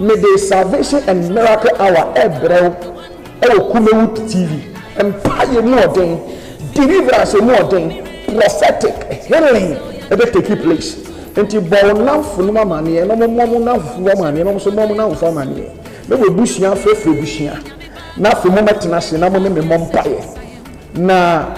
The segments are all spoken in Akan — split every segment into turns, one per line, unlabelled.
May the Salvation and Miracle Hour Ebrel Kumewood TV Empire more than deliverance more than prophetic healing ever take place. And you born now for no money and no more now for money and also more now for money. No bushia for bushia. Now for moment national Mompire. Now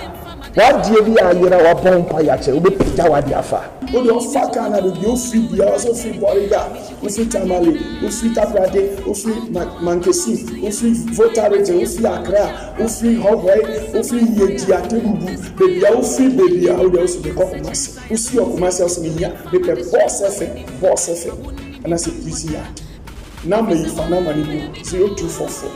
what do you are your bonfire? Will be Pijawadiafa.
Oh, your fakana, you free, you also free Boriga, you free Tamale, you free Taprade, you free Mankesi, you free Votarete, you free Accra, you free Hogway, you free Yetiatebu, baby, you free baby, I would also be Cocomas, you see your commercials in here, they can boss FM, and I say, please, yeah. Number you for number 0244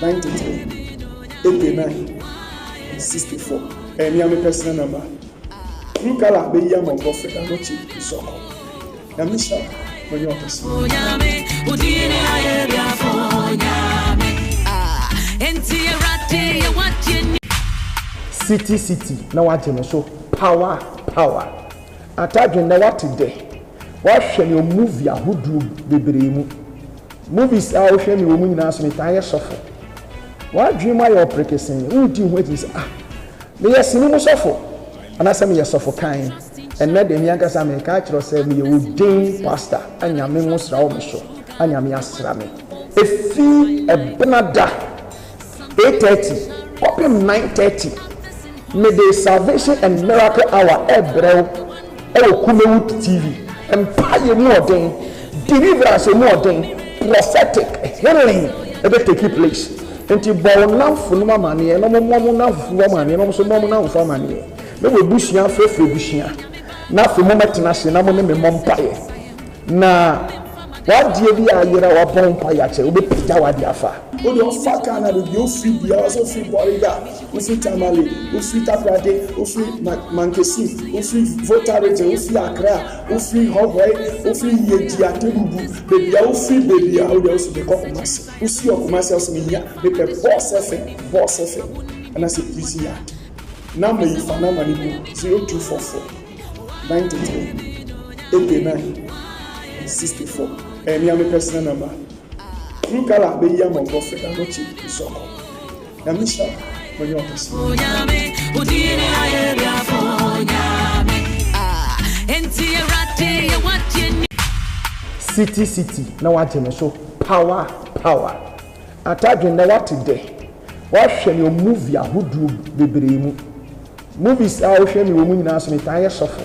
93 89 64. And you have a personal number. You can be young or prophet and not cheap. So, I'm Michelle when you're personal.
City. Now what you so power. Attached na what today. What shall you move your hoodoo baby? Movies are showing you women as me tire suffer. What dream are you practicing? Who do what is me yes no suffer. And I say me suffer kind. And let them young as I make catch yourself me ordained pastor and ya me musra o me so. And ya me asra me. Efi e benada 8:30 up 9:30. May the Salvation and Miracle Hour Ebrel Kumewood TV Empire more than deliverance more than prophetic healing ever take place. And you born now for no money and no more now for money and also more now for money. No bushia for bushia. Now for moment national Mompire. Now what do you are your bonfire? Will be Pijawadiafa.
Oh, your fakana, you free, you also free Boriga, you free Tamale, you free Taprade, you free Mankesi, you free Votarete, you free Accra, you free Hogway, you free Yetiatebu, baby, you free baby, I would also be Cocomas. You see your commercials in here, they can boss FM, and I say, please, yeah. Number you for number 0244 93 89 64. And you have a personal number. You can be young or prophet and not cheap. So, I'm Michelle when you're personal.
City. Now what you so power. Attached na what today. What shall you move your hoodoo baby? Movies are showing you women as me tire suffer.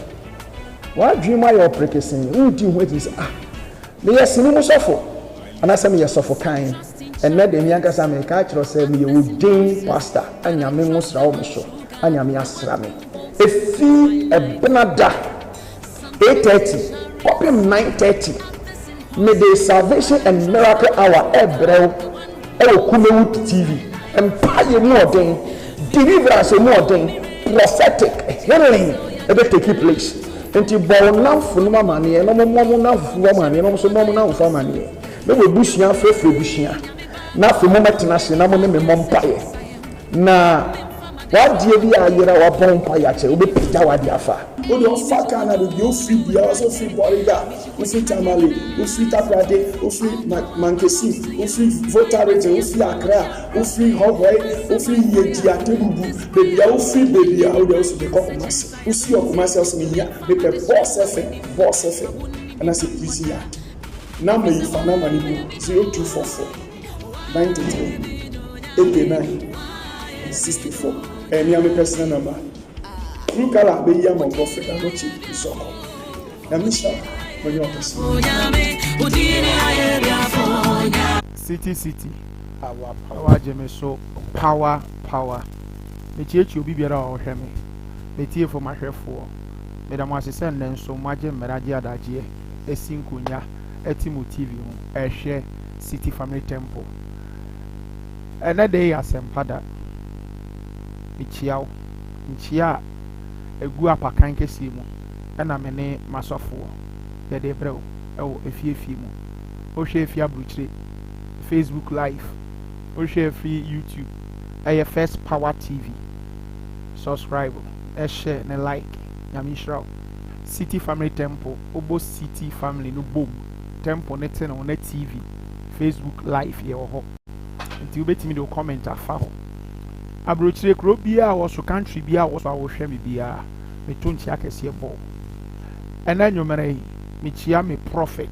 What dream are you practicing? Who do what is me yes no suffer. And I say me suffer kind. And let them young as I make catch yourself me ordained pastor and ya me musra o me so. And ya me asra me. Efi e benada 8:30 up 9:30. May the Salvation and Miracle Hour Ebrel Kumewood TV Empire more than deliverance more than prophetic healing ever take place. And you born now for no money and no more now for money and also more now for money. No bushia for bushia. Now for moment national Mompire. Now what do you are your bonfire? Will be Pijawadiafa.
Oh, your fakana, you free, you also free Boriga, you free Tamale, you free Taprade, you free Mankesi, you free Votarete, you free Accra, you free Hogway, you free Yetiatebu, baby, you free baby, I would also be Cocomas. You see your commercials in here, they can boss FM, and I say, please, yeah. Number you for number 0244 93 89 64. And you have a personal number. You can be young or prophet and not cheap. So, I'm Michelle when you're personal.
City. Power, Jimmy, so power. The church will be better or hemi. The tear for my hair for. Madam was send them so much Meradia Daji, a Sinkunya, a Timu TV, a share City Family Temple. Another day as Empada. Nchia egu apakan kesi mu na mene masofo de debreu ewo efiefi mu o hwe efia bruchire Facebook live o hwe free YouTube First Power TV subscribe share and like nyamishra City Family Temple obo City Family no bom temple ne te no na TV Facebook live ye ho nti wobetimi de comment afa ho abrochire kro bia wo so country bia wo so awohwe me bia me tonti akese bo ena nyomere me chia me prophet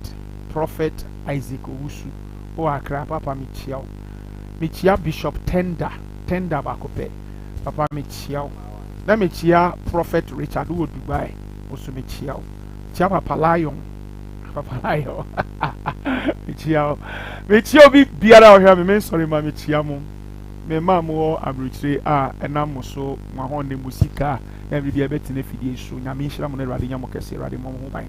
Isaac Owusu o Accra papa me chia Bishop Tender bakope papa me chia na me chia Prophet Richard wo Dubai o so me chia Papa Lion me chia bi biara o hwa me sorry ma me chia mo me ma mo abrochire a enam so ma ho ne musika na bi beti na fidie so nya me hira mo na rade nya mo kese rade mo ho ban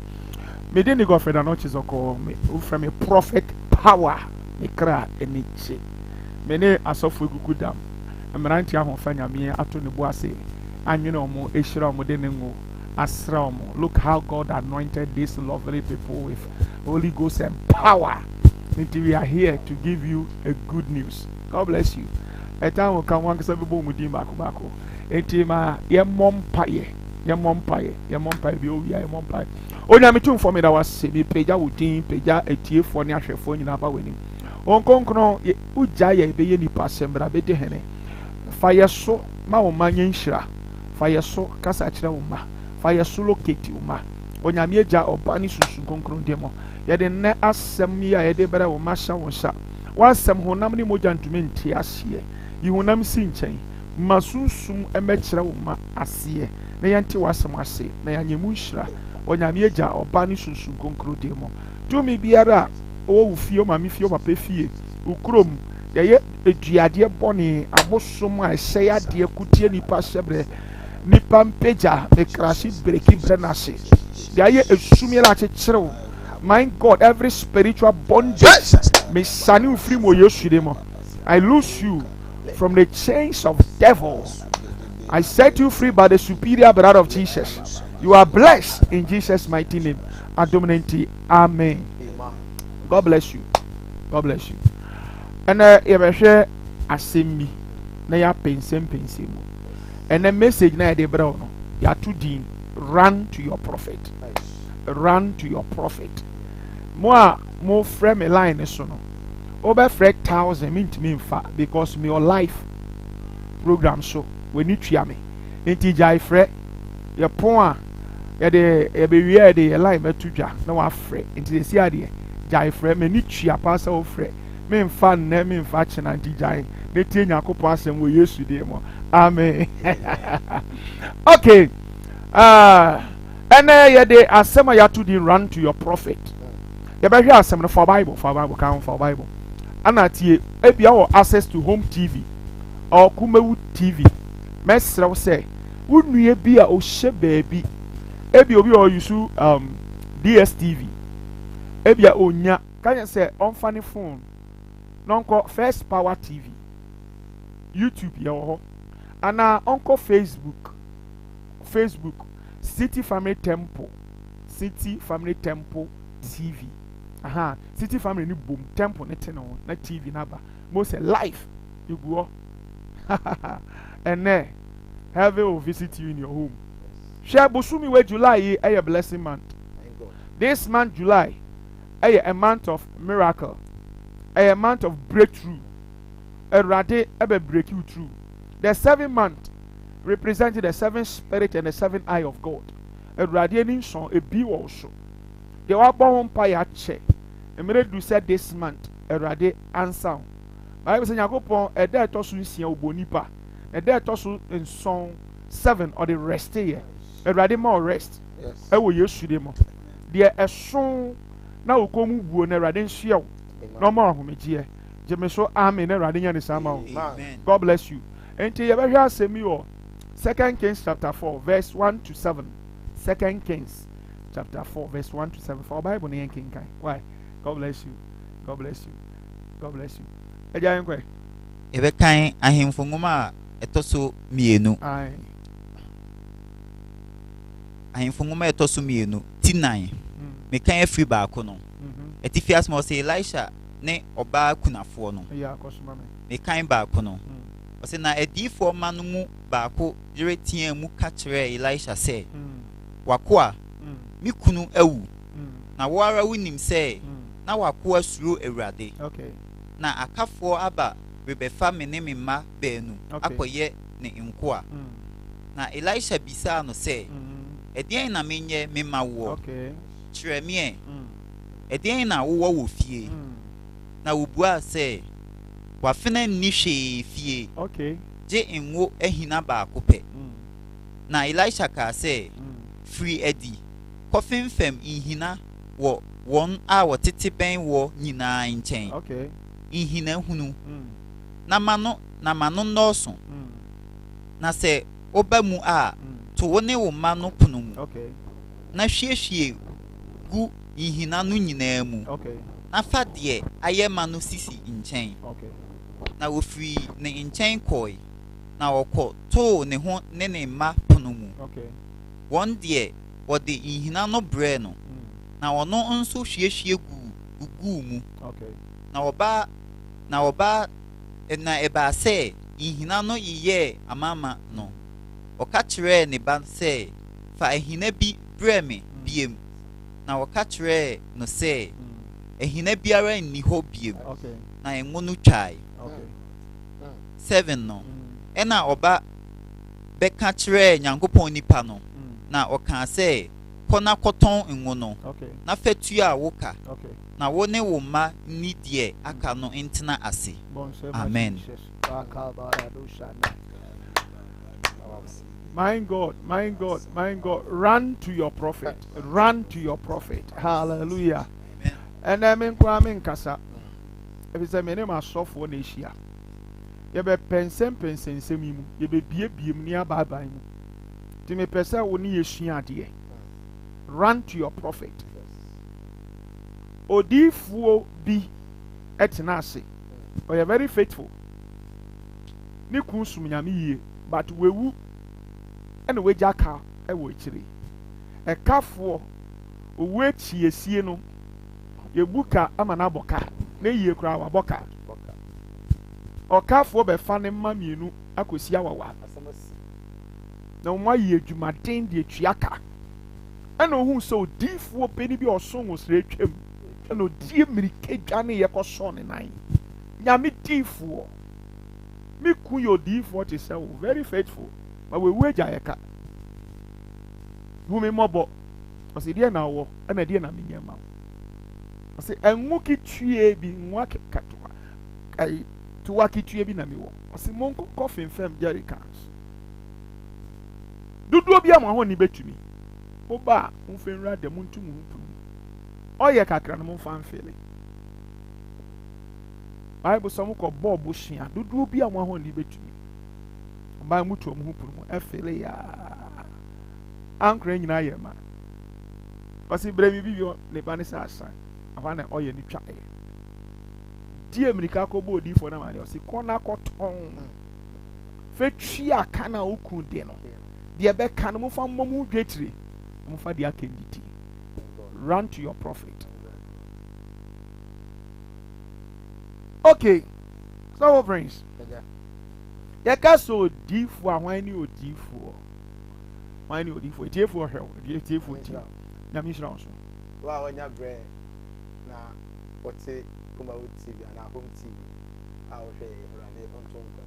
me de ni Godfrey na no chizoko me from a prophet power me kra eniche me ne asofo egugu dam mmeranti ahon fanya me ato ne bo ase anwene omo ehira omo de ne ngo asra omo. Look how God anointed these lovely people with Holy Ghost and power. Until we are here to give you a good news. God bless you. Eta wo kan wan kasa bebo mu din bako enti ma ye mompaye bi o wi ye mompaye onya me tumfo me da wase bi peja wo din peja etiefo ne ahwefo nyina ba wani onkonkno uja ye be ye nipa sembra be de hene fa yeso ma wo manye nhira fa yeso kasa kire wo ma fa yeso loketi wo ma onya me eja obani susu konkron demo ye de ne asem ya ye de bere wo ma sha wo sha wasem honam ne moja ntume nti ahye yihunam si nkyɛn masunsum emekire wo ma asiye na yɛnte wasem ase na yanyemu nhira onyame agya ɔba ne sunsun konkro de mo tumi biara o wufie ma me fie papa fie ukrom yɛyɛ eduade bɔne abosom a ɛhyɛ ade akutie nipa hyɛbrɛ nipa mpagya me krashi breki brenase de ayɛ esumi la kyekyere wo. My God, every spiritual bondage me sani free mo Yesu de mo. I loose you from the chains of devils. I set you free by the superior blood of Jesus. You are blessed in Jesus' mighty name. Adominanti. Amen. God bless you. God bless you. And you share asemi na ya pensem mo. And the message na de bra no. Ya to din run to your prophet. Run to your prophet. Mo frame a line so no. Over 1,000 mean to me because me your life program so we need to me. Inti jai fre your point ya be we de line me to ja na wa fre inti the see ade jai fre me need to pass o fre me mfa na me mfa chena inti jai me tie nyakopo asem wo Yesu de mo amen. Okay and ya de asem ya to the run to your prophet. You better hear some for Bible, count for Bible. Anatie, if you have access to home TV or Kumewu TV, Mesra say, wouldn't you be a Oshe baby? If you use DSTV, if you own can you say on funny phone? Non-call First Power TV, YouTube, yo, and now Uncle Facebook, City Family Temple TV. City Family ni boom temple net no na TV naba most life you go and heaven will visit you in your home. Share busumi we July a blessing month. This month July a month of miracle, a month of breakthrough. A rade ebe break you through. The 7th month represented the 7th spirit and the 7th eye of God. A radiating son a be also. They were born by check. A minute do said this month, a rade answer. Bible says, Yakopon, a dead tosu in Bonipa, a dead tosu in song 7 or the rest here. A rade more rest. I will use them. Dear a song now come woo and a radin show. No more, Humijia. Jemeso Amen, a radin and the God bless you. And to you ever say me all. 2 Kings chapter 4, verse 1 to 7. 2 Kings chapter 4, verse 1 to 7. For Bible name King Kai. Why? God bless you. God bless you. God bless you. Eja yenkwe.
Ebe kan ahemfo ngoma etoso mienu.
Ai.
Ahemfo ngoma etoso mienu. T9. Me kan afri ba ko no. Etifias mo say Elisha ne oba kunafo no.
Yeah, kosuma me.
Me kan ba ko no. O say na edifo manu mu ba ko yeretia mu ka kire Elisha say. Wako a mi kunu awu. Na wo ara wonim say na wako asuro Awurade.
Okay.
Na akafoɔ aba rebɛfa me ne me mma baanu
Okay.
akɔyɛ ne nkoa. Na Elisha bisaa no sɛ, ɛdeɛn na menyɛ me mma woɔ?
Okay.
Kyerɛ me ɛ. Ɛdeɛn na wowɔ wɔ fie? Na wobuaa sɛ, wafena nni hwee fie.
Okay.
Gye ngo ahina baako pɛ. Na Elisha kaa sɛ, firi adi, kɔfemfam nhina wɔ wɔn a wɔtete bɛn wɔ nyinaa nkyɛn.
Okay.
Nhina hunu. Na mano nnɔɔso. Na sɛ woba mu a, to wo ne wo mma no pono mu.
Okay.
Na hwiehwie gu nhina no nyinaa mu.
Okay.
Na fa deɛ ayɛ ma no sisi nkyɛn.
Okay.
Na wofiri ne nkyɛn kɔe. Na wɔkɔ too ne ho ne ne mma pono mu.
Okay.
Wɔn deɛ wɔde nhina no brɛ no. Na ɔno nso hwiehwie guu mu.
Okay.
Na ɛbaa sɛ nhina no yeyɛɛ amaama no. Ɔka kyerɛɛ ne ba sɛ, fa ahina bi brɛ me biem. Na wɔka kyerɛɛ no sɛ, ahina biara nni hɔ biem.
Okay.
Na ngo no twae.
Okay.
7 no. Ɛna ɔba bɛka kyerɛɛ Nyankopɔn nipa no. Na ɔkaa sɛ, kɔ na kɔtɔn ngo no.
Okay.
Na fatua a woka.
Okay.
Na wo ne wo mma nni deɛ aka no ntena ase. Amen.
My God, my God, my God, run to your prophet. Run to your prophet. Hallelujah. And I mean, Kwame Nkasa. If it's a minimum of software nation, you be pensem semimu, you be near Baba. To me, person will need a run to your prophet. Odifuo bi etenase. Or you're very faithful. Ni kunsum nyame yie, but wewu and we jaka e wo chiri. E kafo owu echiesie no. Ye buka amana boka. Na yie kura wa boka. Okafo be fa ne mma mienu akosi awawa. Na mo aye adwumaden de atuaka. Ana ohun so odifuo peni bi oson wo sre twam. No die mirike dwane ye koso ne nan nyame difuo me ku yo difuo te say very faithful but we wage ayeka hu me mobo o se die na wo na die na menyama o se enwu kitue bi nwa katwa kai tuwa kitue bi na me wo o se monko coffin fam jerrycans dudu obi am ho ni betumi oba mfenra de muntumu oye kakra no mfa mfele Bible so mko bob bushia dudu obi am ho ni betumi ba mutu om hu puru afele ya ankra nyina ye ma osi bremi bibio ne bane sa asan afa na oye ni twa die amerika ko bo di fo na ma osi kona koton fe twi aka na okun de no de be kan mo fa momu dwetire mo fa de akenditi. Run to your prophet. Okay. So friends. Ya ka so difu ahwan ni odifu. Hwan ni odifu? Etifu hwe. Etifu ti. Na mi shira so.
Wa wanya bre na wote kuma TV na home TV. A wo hwe urade ontonko.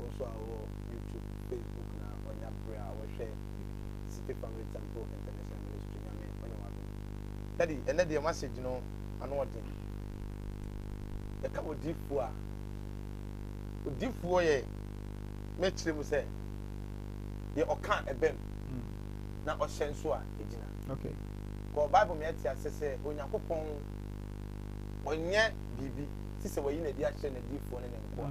Also awo YouTube, Facebook na wanya bre a wo hwe City Family Temple International Ministry nyame wanya wa. Daddy, ene de message no ano odin. E ka odifu ye mechire mu se ye oka ebem na ohyenso a ejina.
Okay.
Ko Bible me ati asese Onyankopon onye bibi sise wayi na di ahye na difu ne nko.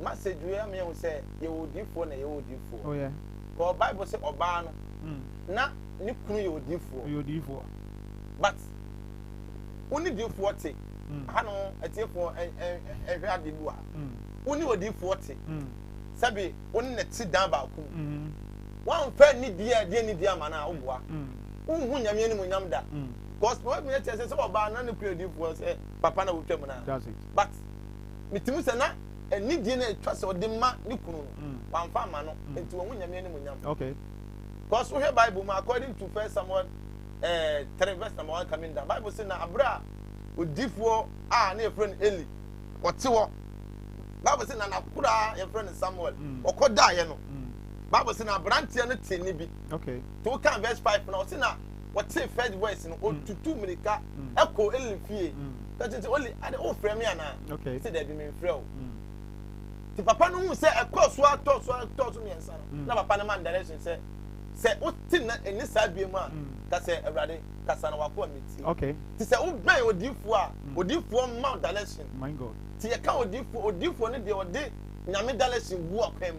Message we am ye se ye odifu na ye odifu.
Oh yeah.
Ko Bible say oba no na ni kunu ye odifu.
Ye odifu.
But only do 40. Hano etiefo ehwe adebu a. Only odi 40. Sabi only na ti dan ba ku. Wan fa ni dia ni dia ma na oboa. Unhu nyame ni munyam da. Because what me tell say oba na ne odi 40 say papa na wotwam na.
That's it.
But mitimu say na ni dia na etwa say odi ma ni kunu no. Wan fa ma no enti won nyame ni munyam.
Okay.
Because we hear Bible according to 1 Samuel 3 verse number 1 coming down. Bible say na abra odifo na your friend Eli wote Bible say na nakura your friend Samuel okoda ye no. Bible say na brantia no te ni bi.
Okay.
To kan verse 5 na say na wote first voice no otutu mirika eko Eli fie. That is only ade o frame me ana.
Okay.
Say there be me frɛ o. Ti papa no hu say eko so ato me nsa no. Na papa no man direction say o tin na eni sa bie mu a ka say Awurade kasa na wako amiti.
Okay.
Ti say o ben odifo a odifo ma direction.
My God.
Ti ye ka odifo ne de ode nyame direction bu akwam.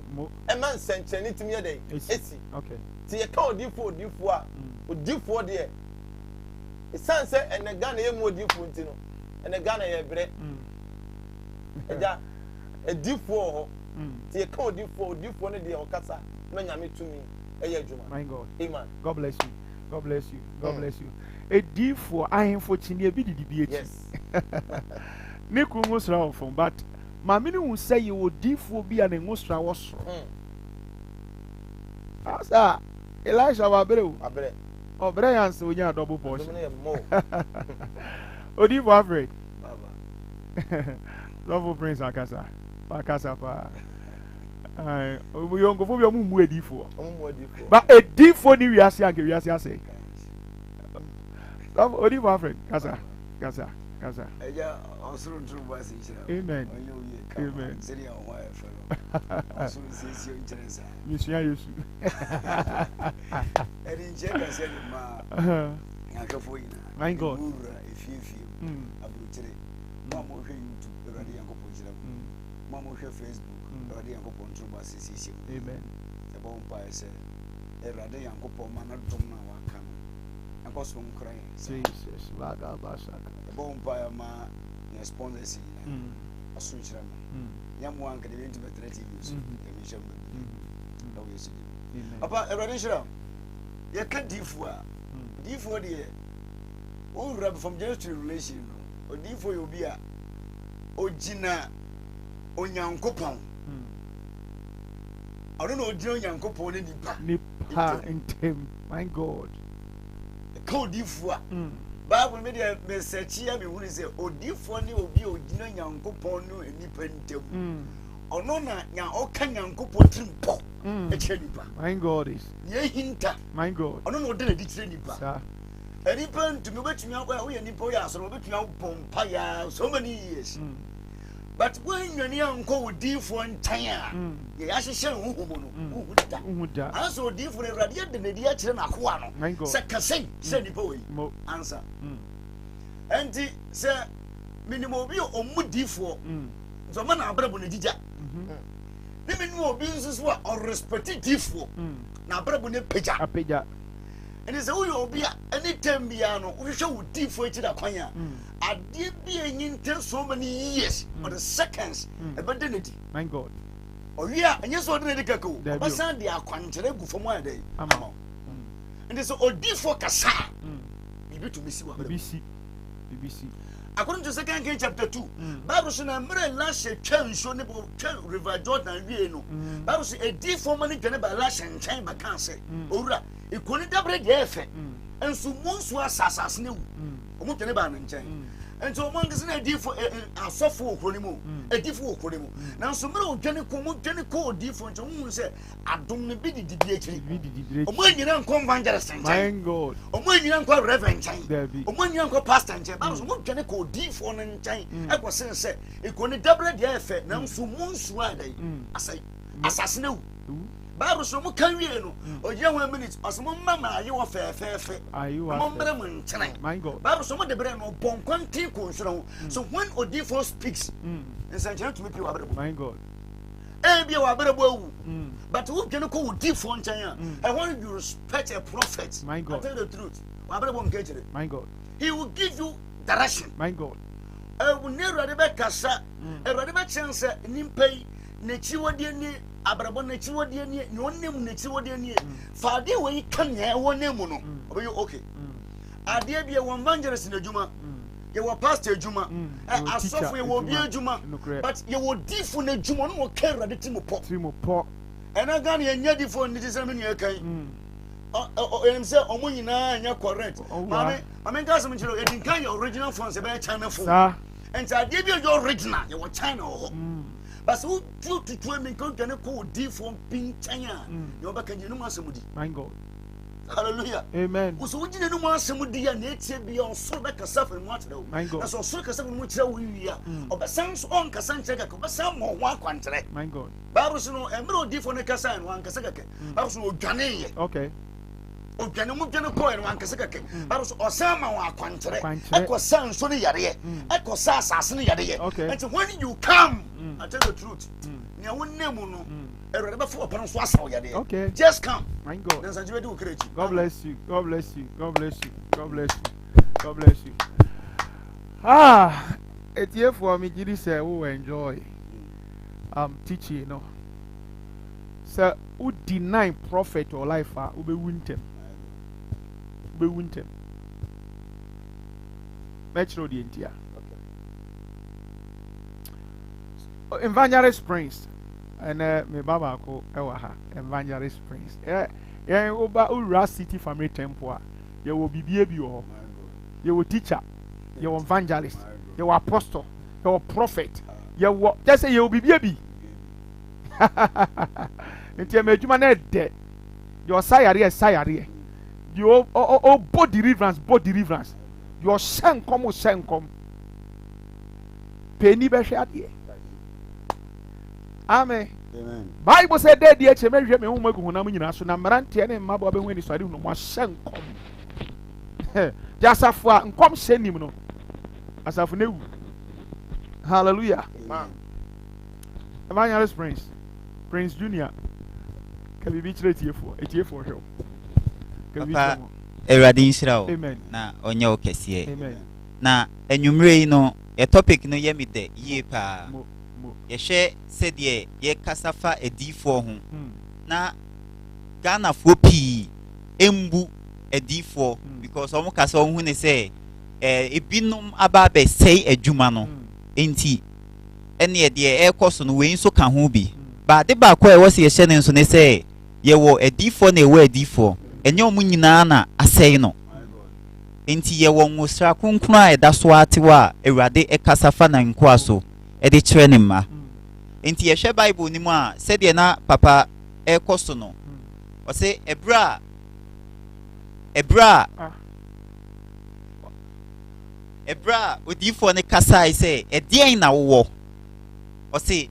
E man sencheni timi ye dey. Esi.
Okay.
Ti ye ka odifo a odifo de e san say enega na ye mu odifo nti no enega na ye bre. Eja edifo ho. Ti ye ka odifo ne de o kasa na nyame tumi.
My God.
Amen.
God bless you. God bless you. God bless you. A deep for I am for Chinia BDB.
Yes.
Niku Musra from but my minimum will say you would deep for be an Musra was. Asa Elisha Waberu. Oh, Brian, so we are double portion. Oh, deep average. Love Prince Akasa. Akasa. We don't go for your mum with D4. But a D4 new Yasi say. Love Odi Alfred, Casa.
Yeah, also true was
Amen. Amen.
City on wire fellow. Also says your interest.
Monsieur,
I didn't check I said
my God.
If you feel about Mamma YouTube, ready and go Mamma Facebook.
Amen.
The bonfire said, a radi and couple man not from now come. And was one crying.
Jesus, Vaga Basaka.
The bonfire ma sponsors a switch. Young one can even to the 30 years. The mission will be about a radical. You can't D4 dear. Oh, rub from just relation or D4 you be a Ojina on young coupon. I don't know what young couple
Nipa and Tim, my God.
A cold differ. Bible media message here, we will say, oh, differ will be a young couple and Nipa. Or no, now, can young couple trimpo. A chenipa.
My God is.
Ye hinta.
My God.
I don't know what they did chenipa. A nipa to me, which me out where we and Nipoya, so we can out Pompaya so many years. But when you're young, go differ and tire. The Ashishan who that. Also, different radiant than the Diachran Aquano. Second, said the boy. Answer. And the sir, minimum or mood differ. The man are bravo in the Dija. The minimum business were or respected differ. Now, bravo in Peja. And it's all you'll be any time piano, we shall differ to the choir. I did be in so many years or the seconds, but then it.
My God.
Oh, yeah, and yes, ordinary go. But Sunday are quantity for one day. And it's all differ Cassa. You to miss what BBC. According to 2 Kings chapter 2, Bible says, "I'm very last a chance show nebo River Jordan Vieno." Bible says, "A differ money can be last and time by cancer." Ora, it couldn't double the effect. And so most was assassin. And so among us, a differ a soft for Cronimo, a differ Cronimo. Now, some little Jennico different who say, I don't be the DH. When you don't come Vangelis, my God, or when you don't call Reverend Chain, or when you don't call Pastor and I was not Jennico different and Chain. I was saying, say, it couldn't double the effect. Now, so most Friday, I say, assassin. Bible so much can you or young minutes or some mamma, you are fair. Are you a moment tonight? My God. Bible so much the brain of Bon Conti. So when Odifo speaks, and send to make you available. My God. Eh, be available. But who can call Odifo in China? I want you to respect a prophet. My God. Tell the truth. My God. He will give you direction. My God. I will never Rebecca, sir. A Rebecca chance, Nimpay, Nechiwadi. Abrabon nechiwo die nie onem nechiwo die nie fa de we kan ya wonem no obeyo okay ade bia won evangelist na adwuma ye wo pastor adwuma asofo ye wo bi adwuma but ye wo difo na adwuma no wo ka rade timo po ena ga na ye nya difo ni tisem ni kan I'm saying, Omunina, and you're correct. Mammy, I mean, guys, I'm sure you can your original phones about China phone. And so I give you your original, your China. But so, to me, go to call D from Pink China. You're back and you know, somebody.
My God.
Hallelujah.
Amen.
So we didn't want somebody and it's beyond so like a suffering what though.
My God.
That's also something which we are. Or sounds on Casancha, but some more one country.
My God.
Babus no and no different Casan, one Casaka. Also, Ghanaian.
Okay.
O Ghanaian coin, one Casaka. Also, or some one country. Echo sounds so near. Echo sass as near.
Okay.
And so when you come, I tell the truth. Okay. Just come.
My God.
God
God bless you. God bless you. God bless you. God bless you. God bless you. It's here for me. Gidi say who enjoy teaching. You know. So who deny prophet or life? Who be wintem. Who be wintem. Metro the entire. Evangelist Prince. And me baba ko ewa Evangelist Prince. Oba Ura City Family Temple. You will be baby or you will teacher. You will evangelist. You will apostle. You will prophet. You will just say you will be baby. Until me juma na de. Your sayari. You body deliverance. Your shankom. Penny be share there. Amen. Bible said that the HMA me home go na nyina so na marante ne mmabo be hwani so ade no mo hyenkom. Jasafo a nkom hyenim no. Asafo na wu. Hallelujah. Amen. Evangelist Prince Junior. Ka bibi kire tiefo hwe.
Papa Eradi nshira o.
Amen.
Na onye okese.
Amen.
Na enwumre yi no ye topic no ye me de yie pa. Yeshe said ye kasafa edifo ho na Ghana fo pi embu edifo because omo kasa hu ne say ebinum aba be say adwuma no enti ene de ekoso no we nso ka ho bi ba de ba ko e wo se yeshe ne nso ne say ye wo edifo na e wo edifo enye omo nyina na asey no enti ye wo nwosra kunkun a eda so atewa Ewurade kasafa na nkoa so e de kire ne ma enti ye hwe Bible ni mu a said ye na papa ekoso no o se ebra odifo ne kasa say edien na wo o se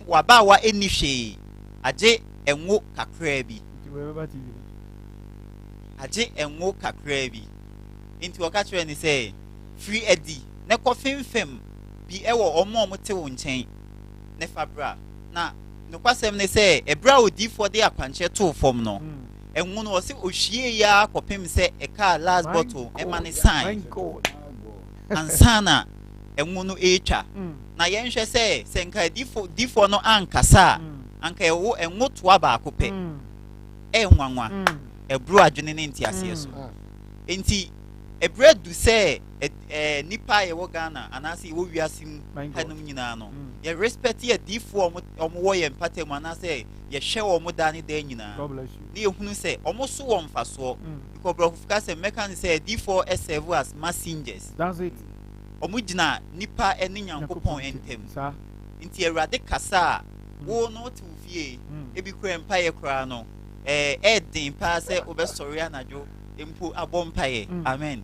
wa ba wa eni hwe age enwo kakra bi enti wo ka kire ni say free edi ne ko fimfim bi ewo omo te wo nchen ne fabra na no kwasem ne say ebra odifo de akwanche to form no enwo no se ohwie ya kopem se e ka last bottle e mane sign ansana enwo no etwa na yenhwe se senka difo no ankasa anka ewo enwo to aba akope enwanwa ebru adwene ne ntiase so enti ebra du se nipa ye wo Ghana anase wo wiasim hanum nyina no ye respect ye difo omo wo ye mpatem anase ye hwe omo dane da nyina ni ehunu se omo so wo mfaso because bro fukase mekan se difo serve as messengers.
That's it.
Omo gina nipa ene nyankopon entem nti Ewurade kasa wo no to fie ebi kura mpaye kura no edin pa se obesori anajo empo abompaye. Amen.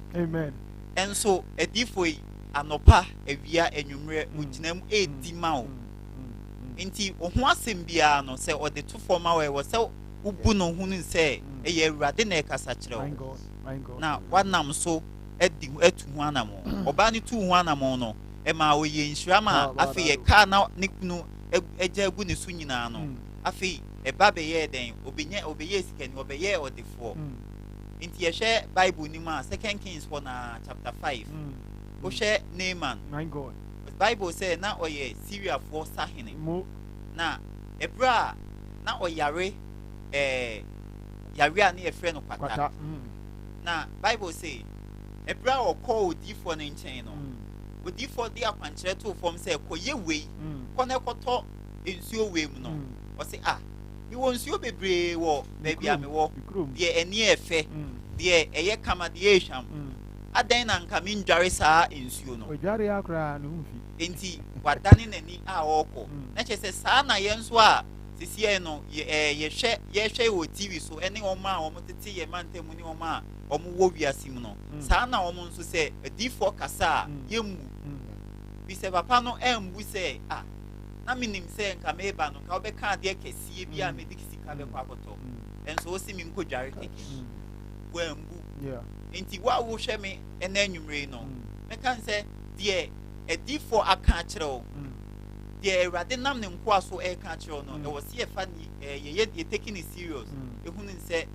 Enso edifo anopa ewia enwumre ugina mu edima o nti oho asem bia no se ode to forma we wo se ubu no hunu se eye Ewurade na ekasa kire o na wanam so edi etu hu anamo oba ni tu hu anamo no e ma oye nhirama afi ye ka na nikunu eja egu ne su nyina no afi e ba be ye den obeye sika ni obeye odefo inti ye hwe Bible ni ma 2 Kings 4 na chapter 5 o hwe Naaman.
My God.
Bible say na oye Syria for sahene na ebra na oyare yare ani efre no kwata na Bible say ebra o call odifo ne nchen no odifo de akwankyere to form say koye wei kone koto ensuo wei mu no o say mi won nsuo bebree wo baby a me wo de eni efe de eye kama de ehwam adan na nka me ndware saa nsuo no
odware akra ne humfi
enti wadane nani a woko na chese saa na ye nso a sisi no ye hwe wo TV so ene oma a omo tete ye mantemu ni oma a omo wo wiase mu no saa na omo nso se adifo kasa ye mbu bi se papa no embu se na minim se nka meba no ka obeka de kesie bi a medikisi ka be kwakoto enso o si mi nkodware keke wo embu enti wa wo hwe me ena anwumre no meka nse de adifo aka akere the Erade nam ne nkwa so e ka kire no e was ye fa ye taking it serious ehunu nse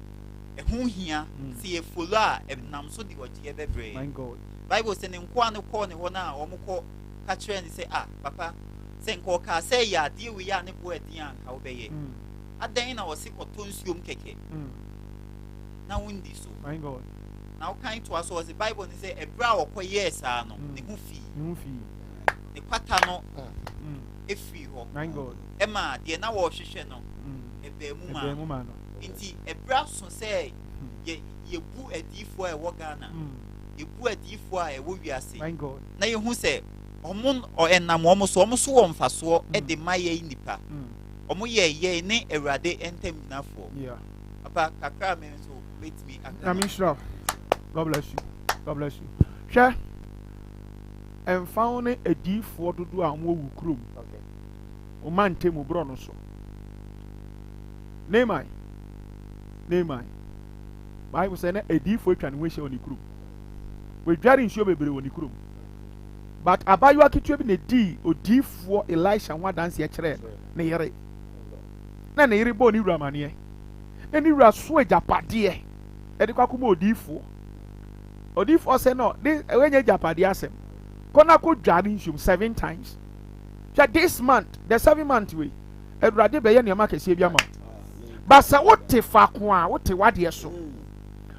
ehun hia se ye follow a nam so de oje bebre
my God
Bible say ne nkwa ne call ne wona omukọ ka kire ne say papa say nko ka say ya de we ya ne bo adin anka wo beye adan na wose kotonsuom keke na wundi so
my God
now kind to us was the Bible ne say ebra wo koye saa no ne hu fi ne kwata no efi ho
my God
ema de na wo hwehwe no ebemu ma no nti ebra so say ye bu adifo a wo Ghana ye bu adifo a wo wiase
my God
na ye hu say omo enam omo so wo mfaso e de maye nipa omo ye ne Erade entem nafo papa kakra me so wait me
Amishra God bless you share and found a D4 to do a move crew.
Okay.
O man temu brono so. Name I. Bible say a D4 can wish on the crew. We jarring show baby on the crew. But abayu akitu bi na D o D4 Elisha wa dance ye kire na yere. Na yere bo ni wura mane. Na ni wura so ajapade e. E de kwakuma o D4. O D4 say no, this when you japade asem. Kona ko dware nshum 7 times. This month, the 7 month way. Erade be ye ne ma kese bia ma. But say wote fa ko a, wote wade so.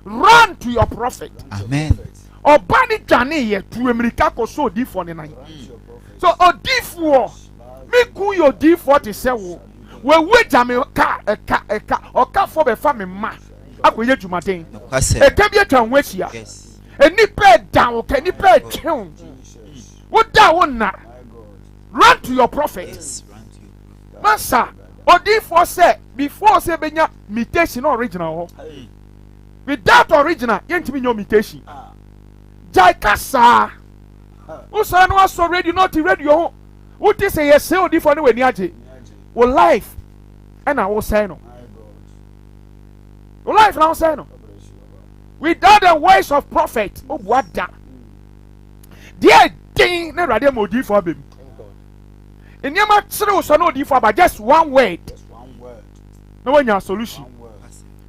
Run to your prophet.
Amen.
Obani dwane ye tu America ko so D4 ne nan. So D4 me ku yo D4 te se wo. We weja me ka o ka fo be fa me ma. Akoye dwumaden. E ka bi atwa ho ahia.
Yes.
Eni pe down, can you pay tune? What that one now? Run to your prophet.
Yes, run to your prophet.
Master, Odi say before say benya mutation original. Without original, yenti me mutation. Jai kasa. Usa no so ready not radio. What is say yes say Odi for no we ni age. Wo life. And I will say no. Wo life now say no. Without the voice of prophet, oh what that? Dear thing, ne rade modi for baby. In your match, so no differ, but just one word. No one your solution.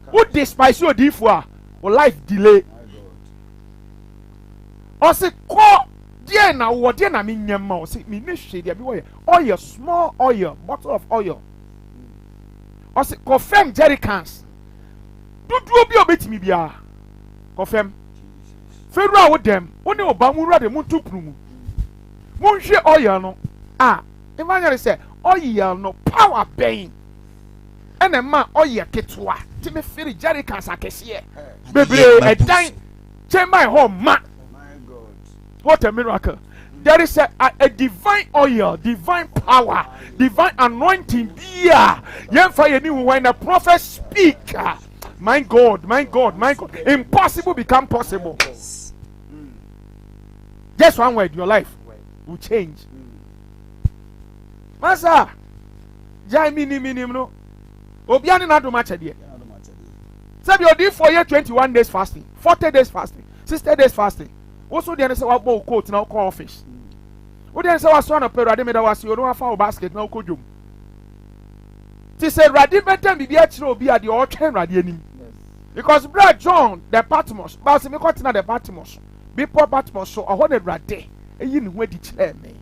Who despise your differ or life delay? Or say, call dear now, what dear I mean, your mouse, it means shady everywhere. Oil, small oil, bottle of oil. Or say, confirm jerry cans. Do be a bit me, bia. Confirm. Federal with them. Only Obama the moon to prumu. Monsieur oil no. Emmanuel say oil no power pain. And a man oil ketwa. Timmy Ferry Jerry can sakesiye. Baby, a dying. Check my home, man.
My God.
What a miracle. There is a divine oil, divine power, divine anointing. Yeah. Yen fire new when the prophet speak. My God, my God, my God. Impossible become possible. Just one word, your life will change. Master, Jai minim no. Obiani na do match there. Say you did for year 21 days fasting, 40 days fasting, 60 days fasting. Also the say what bow coat now call fish. What then say was one of Perade me that was you don't have basket now ko jum. Ti say Radi betem bibia chire obi ade o twen Radi anim. Because brother John the Patmos, but me continue the Patmos. Be poor Patmos so o ne Radi eyi ne ho adi chire me.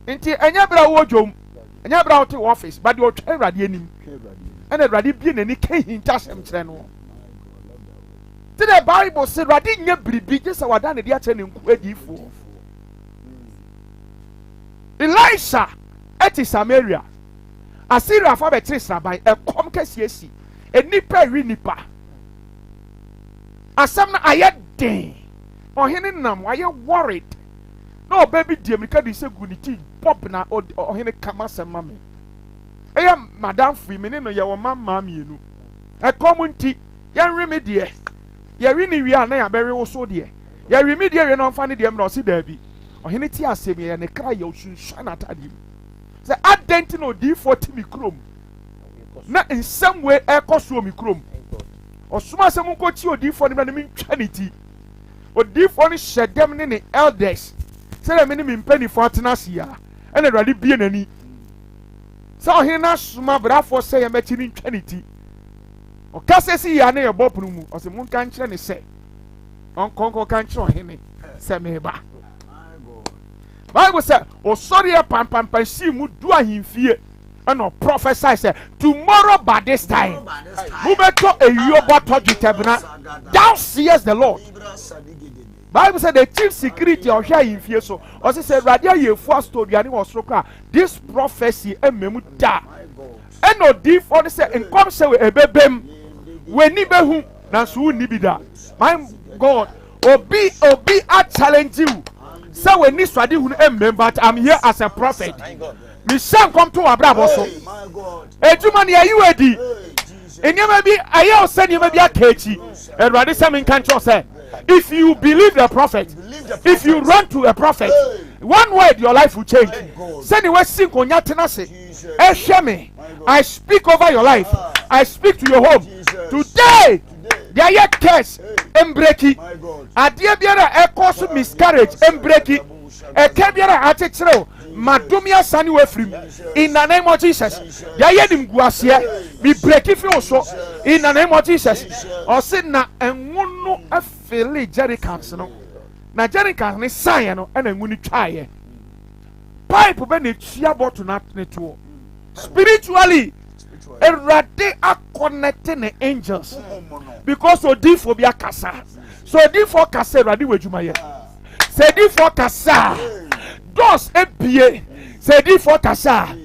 Nti enya bra wo jom. Enya bra wo te office, but you twen Radi anim. And the Radi bi na ni kan hinta sem chire no. Ti the Bible say Radi nya bribi je say wada na dia chire ne nku adifo. Elisha at Samaria. Assyria for betre sraban e kom kesiesi e nipa wi nipa asam na aye den ohene nam aye worried no baby diemika di se guniti pop na ohene kama sema me eya madam free me no ye wo mamma mienu e kom nti ye remedie ye wi ni wi ana ya bere wo so de ye remedie we no mfa ne de me no si da bi ohene ti asem ye ne kra ye osunsuan atade say adent no di 40 mikrom na in some way e koso mikrom osuma se mun ko ti odifo ni na mi ntwa ne ti odifo ni hyedem ne elders say na me ni mi mpani fo atena sia e na awurade bie nani say ohene na suma brafo say ye machi ni ntwa ne ti o kase si ya na ye bopunu mu o se mun kan kire ne say on konko kan kire ohene say me ba Bible say o sorry pam si mu du ahimfie and no prophesy say tomorrow by this time mu beto eyobo toju tebna thou seest the Lord. Bible say the chief security of hia ahimfie so o say radia yefu story ani wo soro this prophecy ememu da and no di for say enkom say we ebebem we ni behu na so ni bi da my God obi a challenge you. So when this swadi who but I'm here as a prophet. Me son come to Abraham so. Ejuma ni ayi wedi. Enya maybe aye send you maybe a kechi. And rather something can say if you believe the prophet, if you run to a prophet, one word your life will change. Send you sing on your tenase. Esheme, I speak over your life. I speak to your home. Today there are curse embreki adie biara e cause miscarriage embreki e ke biara atechero madumia sani wafrim in the name of Jesus. There are nim guasie be breaki fi so in the name of Jesus. O se na enwunu afele jerrycans no na jerrycans ne sign no na enwunu twaye pipe be ne tua bottle na ne to spiritually erade are connecting the angels because odi for bia kasa so odi for kasa erade wejuma ye say di for kasa dos ebie say di for kasa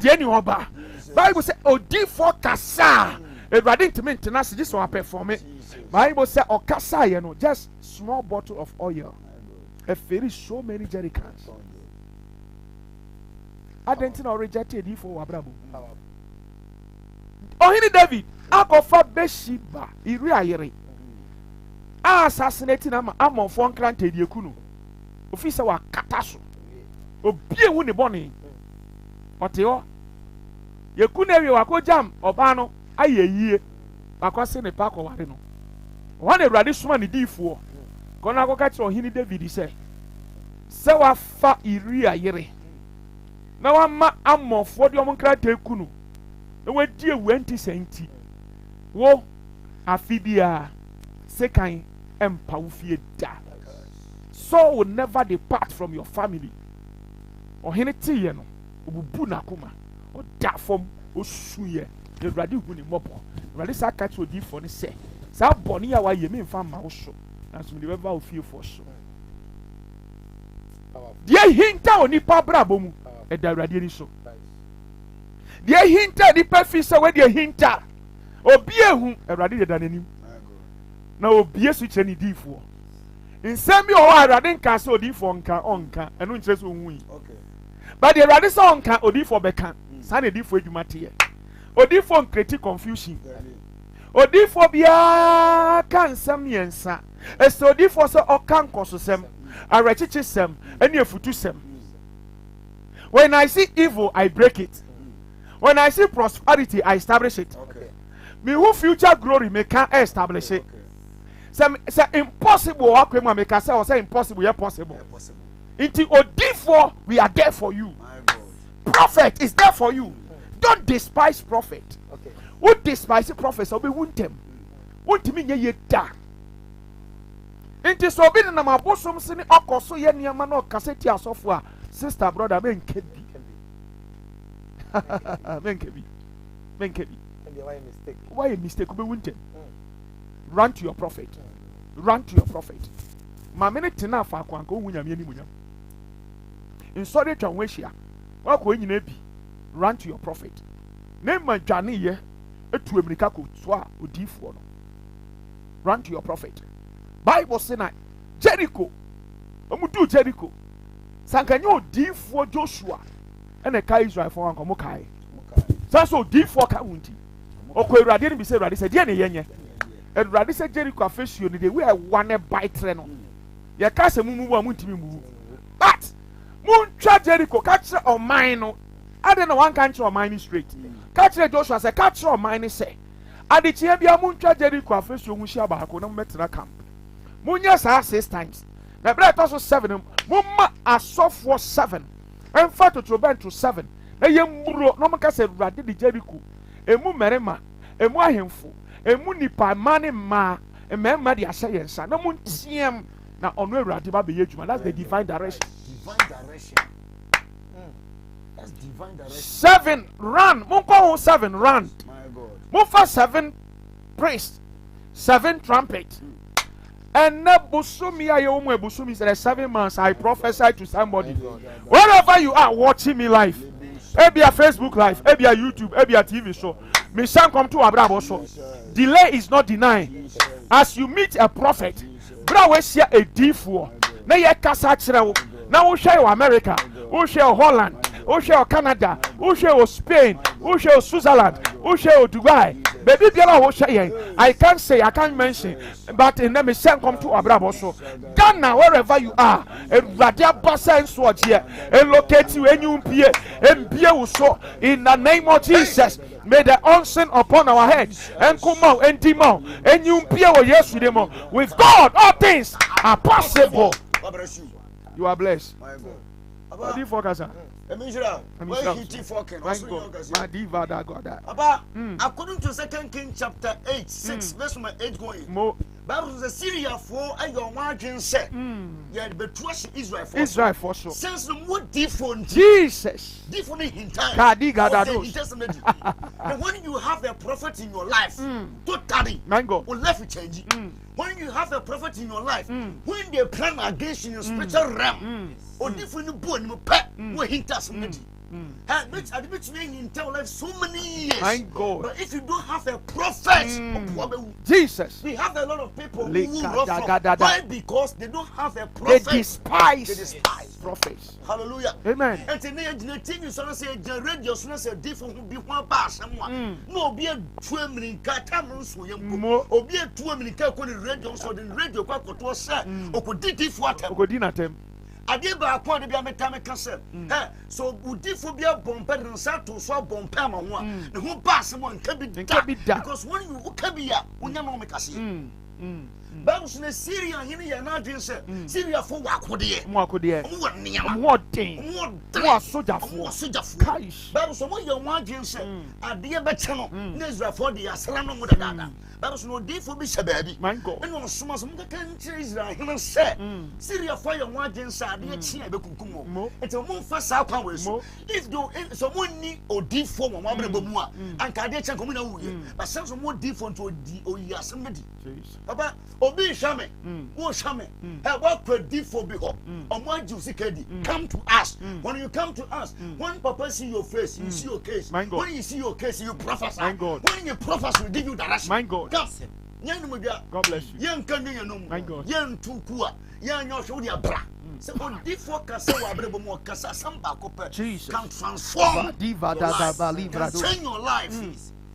de any oba Bible say odi for kasa erade ntimi na se just one perform it. Bible say o kasa ye no just small bottle of oil a very so many jerrycans adentina rejected di for abrabo. Ohini David akofa Beshiba iri ayere assassinate na amonfo nkrante die kunu ofisa wa kataso obie hu ne bone oteo yekunu ewe wako jam oba no ayeyie akose ne pa ko ware no wan Awurade suma ne difuo kona akoka kire Ohini David se wa fa iri ayere na wa ma amonfo de omnkrante kunu we die wenti senti wo afibia sekan empa wo fie da so will never depart from your family ohene tiye no obubu na koma o da fom o suye Awurade hu ni mobo Awurade sa ka ti odi fo ne se sa boni ya wa ye me mfa ma wo so na so me be ba wo fie fo so die hinta oni pa brabo mu e da Awurade ni so die hinta ni pa fi se we die hinta obi ehu Awurade de da nanim na obi esu kire ni difo nsem bi o Awurade nka se odifo nka onka enu nkire se ohun yi but the Awurade se onka odifo beka sa na difo adwuma te odifo nkreti confusion odifo bia kan nsem yensa ese odifo se okan kososem arechichi sem eni efutu sem. When I see evil I break it. When I see prosperity, I establish it. Me who future glory me can establish it. Say impossible. Akwe me can say impossible. Yeah, possible. Into odifo, we are there for you. Prophet is there for you. Don't despise prophet. Who despise prophet? So be wuntem. Wuntimi nye ye da. Into so be na mabosom sini okoso ye niama na okaseti asofo a sister brother men kebi. Menkebi. Why a mistake? Run to your prophet. Run to your prophet. Ma minute na fa kwa nko wunya me animunya. In sorry to weshia. Wa ko nyina bi. Run to your prophet. ne ma dwane ye etu emirika ko so a odiifo no run to your prophet. Bible say na Jericho omudu Jericho sankanyo odiifo Joshua ene ka Israel for anko mo kai so odiifo ka wunti okọ Awurade ni bi say Awurade say die ne yenye Awurade say Jericho afesio ni de we one bite no ye ka se mumu a muntimi mumu but muntwa Jericho catch on mine no ade na one country on mine straight catch Joshua say catch on mine say ade tie bia muntwa Jericho afesio hu hia baako na metena camp munya sa 6 times na bread also 7 mumma asofo 7 en fa to trobento 7 na yemmuro no maka say Awurade de Jericho emu merema emu ahemfo emu nipa mane ma emema de ahye yensa na muntiem na ono Awurade ba be yedwuma. That's the divine direction.
That's divine direction.
7 run munko 7 run
My God.
mufa 7 praise 7 trumpet and na busumi ayo mu busumi say 7 months I prophesy to somebody wherever you are watching me live ebia Facebook live ebia YouTube ebia TV show me shall come to abrabo so delay is not denied. As you meet a prophet bra we share a difo na ye kasa kire wo na wo share America wo share Holland wo share Canada wo share Spain wo share Switzerland wo share Dubai baby biara wo share I can't say I can't mention but in them shall come to abrabo so Ghana wherever you are Radia Basa so here and locate you enyumpie empie wo so in the name of Jesus. May the unction upon our heads and come out and demo and you yes with them. With God, all things are possible. You are blessed.
My God.
What do you focus on?
According to 2 Kings chapter 8, 6, verse 8 going. Bible says Syria for and your margin said, yeah, but trust Israel for
Israel for sure.
Since the wood different
Jesus.
Different in time. And when you have a prophet in your life, totally
Mango
will left change. When you have a prophet in your life, when they plan against you in your spiritual realm, or different born pet, we hint us. And which admits me in tell life so many years.
My God.
But if you don't have a prophet,
Jesus,
we have a lot of people who run from. Why? Because they don't have a prophet.
They despise prophets.
Hallelujah.
Amen.
And today, the thing is, I say, the radio is a different who be one pass someone. No, be a 2 minute catamon, so you or be a 2 minute calculated radio, so the radio quack to us, or could it what I could dinner them. I did by a point to be a mechanical set. So would differ bomber and sato so bompama one. The whole pass someone can be done because when you can be up, when you make us see. Bibles in Syria, here not said Syria for what could ye? What thing? What soldier for? Bibles someone your margin said, a dear Bachano, Nezra for the Asalano with a dada. Bibles no day for Bishop Baby. My God, and on some of the countries that he said Syria for your margin said, dear Chia Bekumo. It's a more fast outcomes. If you someone need or deep form of Mabra and Kadecha Comino, but some more different to the somebody. Papa, Obi Shame, O Shame, have what could deep for Biho, or what you see, come to us. When you come to us, when Papa see your face, you see your case. When you see your case, you prophesy. When you prophesy, will give you direction.
My God.
God
bless you.
Young Canyon,
my God.
Young Tukua, young Yoshodia Bra. So on deep for Casa, Casa, some back
Jesus
can transform
Diva
can change your life.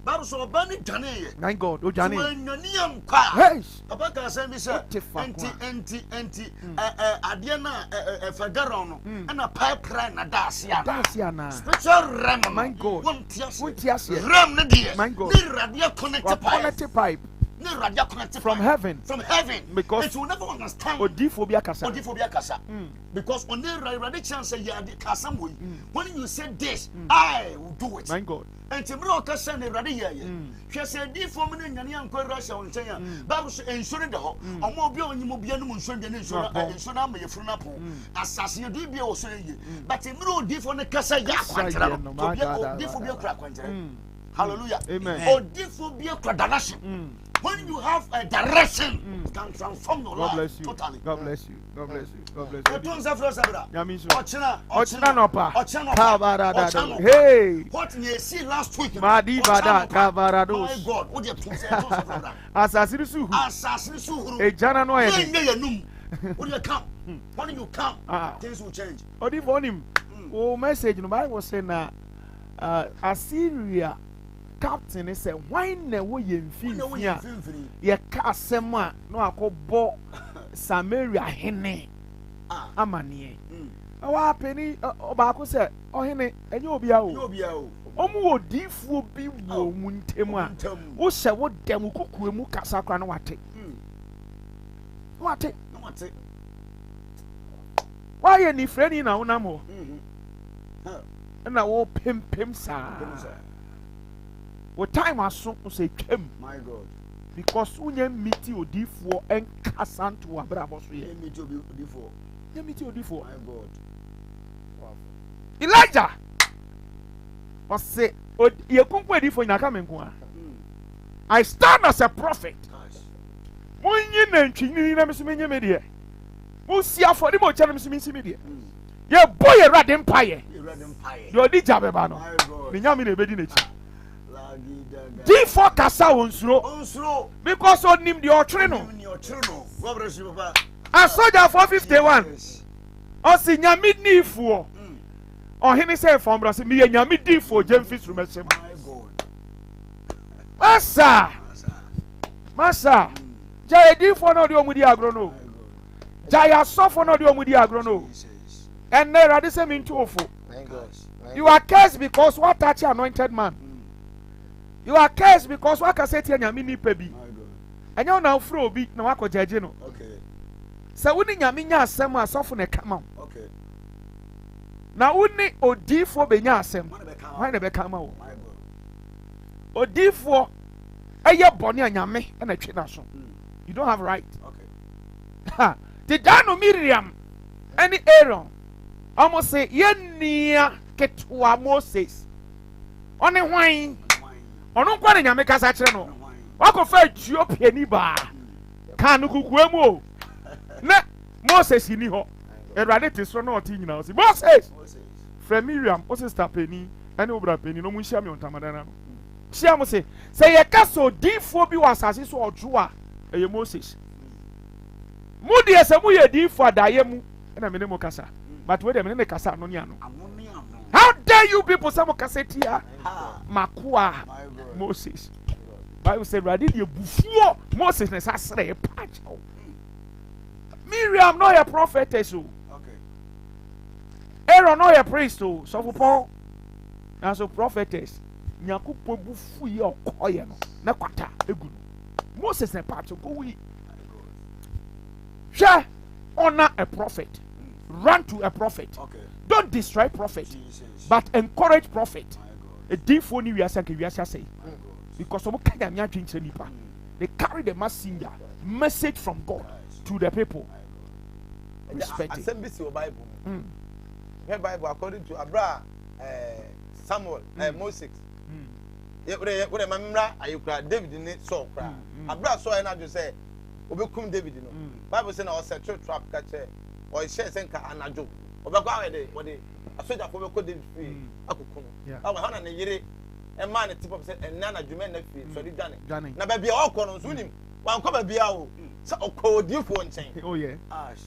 Bible so bani tane.
My God, o jane.
When you niam kwa.
Hey.
Abaka say me say enti ade na fedaro no na pipeline na dasia na. Special realm.
My God.
Won tiase. Realm na die.
My God.
Ni radio connected pipe.
From heaven. Because
it will never understand.
Odiphobia kasa.
Because on the radio chance say when you say this, I will do it.
My God.
And tomorrow kasa ne radio here. She said di for me nyane anko Russia on say Bible ensuring the ho. Omo bia onyimo bia no nsuo bia ne nsuo na ma yefuru na po. Asase ye do bia wo so ye. But tomorrow di for ne kasa ya kwantara. Di for bia kura kwantara. Hallelujah.
Amen.
Odiphobia kura direction. When you have a direction, it can transform your life.
God bless you.
Totally.
God bless you. God bless you. God bless you.
Don't say first, brother.
Yamisu.
Ochina
nopa.
Ochina.
Hey.
What you see last week?
Madi bada kabarados.
My God, what you think? Brother.
Assassin suhu.
Assassin suhu.
Ejana no ede.
When you come, when you come, things will change.
Odi for him. O message no Bible say na Assyria captain say why na wo ye mfimfia ye ka asem a no akobọ Samaria hene amane awa peni obaako say ohene enye obia o omu odifuo bi wo mu ntemu a wo hye wo dem kokue mu kasa kra na wate why ye ni freni na wonamo na wo pem sa what time aso say twem
My God.
because unye miti odifuo enkasa nto abrabo so ye
Meet you before.
ye miti odifuo
My God.
Elijah was say ye kunko edifo nyaka menko a I stand as a prophet munyi na ntwini na mesumenye me de musia for the mo chane mesumenye me de ye boy Erade Empire the odi jabeba no me nyame na ebedi na chi D4 kasa onsuro because onim the otwe no a soldier 451 osi nyame nifuo ohene say from bra say me nyame difo jemfis rumesem masa jaya difo no de omudi agro no jaya sofo no de omudi agro no and Erade say me ntofo you are cursed because what touch anointed man. You are cursed because what can say to nyame nipa bi. Anya na ofro obi na wako jeje no.
Okay.
Sa woni nyame nya asem asofo na kama.
Okay.
Na woni odifo be nya asem. Why na be kama wo? Odifo eye bone anyame na twe na so. You don't have right.
Okay.
Ha. The Dano Miriam any Aaron almost say yenia ketwa Moses. One hwan ono kwa nyame kasa kire no wako fa Ethiopia ni ba kan kukuemu o na Moses ni ho Erade te so na oti nyina o si Moses from Miriam o sister Penny ene obra Penny no mu hia me ontamadana no hia mo se ye kaso difo bi wasase so ojo a eye Moses mu de ese mu ye difo adaye mu na me ne mo kasa but we de me ne kasa no ni ano. How dare you people say mokasetia makua Moses. Bible said Erade ye bufuo Moses na sasre patch. Miriam no a prophetess o.
Okay.
Aaron no a priest o. So for Paul na so prophetess. Nyakupo bufu ye okoye no. Na kwata egu no. Moses na patch go wi. Sure, honor a prophet. Run to a prophet.
Okay.
Don't destroy prophet,
Jesus.
but encourage prophet.
My God.
A defo ni wiasa ke wiasa say. Because some kanya nya dwinche nipa. They carry the messenger message from God to the people. Respect it.
Assembly to Bible. The Bible according to Abraham, Samuel, Moses. Ye we mamra ayukra David ni so kra. Abraham so na do say obekum David no. Bible say na o set trap catch or share senka anajo. Obekwa we de asoja fo beko David free akoko no. Awo hana ne yire e man ne tip say enna na dwuma na free so di dwane. Na ba bia okọ no so nim. Wan ko ba bia o. Sa okọ odifo nchen.
Oh yeah.
Ash.